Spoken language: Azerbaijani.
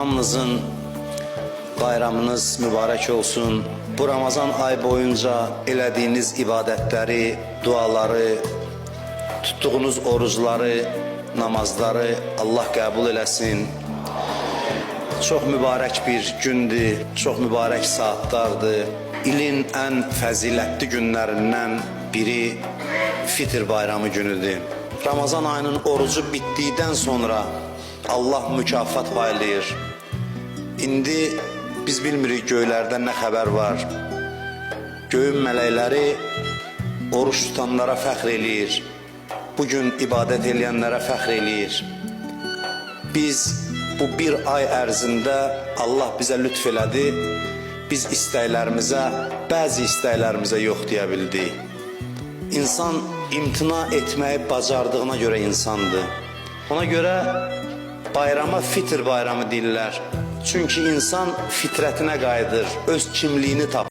Hamınızın bayramınız mübarək olsun. Bu Ramazan ay boyunca elədiyiniz ibadətləri, duaları, tutduğunuz orucları, namazları Allah qəbul eləsin. Çox mübarək bir gündür, çox mübarək saatlardır. İlin ən fəzilətli günlərindən biri Fitr bayramı günüdür. Ramazan ayının orucu bitdikdən sonra Allah mükafat paylayır. İndi biz bilmirik göylərdə nə xəbər var. Göyün mələkləri oruç tutanlara fəxr eləyir. Bugün ibadət eləyənlərə fəxr eləyir. Biz bu bir ay ərzində Allah bizə lütf elədi. Biz istəklərimizə, bəzi istəklərimizə yox deyə bildik. İnsan imtina etməyi bacardığına görə insandır. Ona görə bayrama Fitr bayramı deyirlər. Çünki insan fitrətinə qayıdır, öz kimliyini tapır.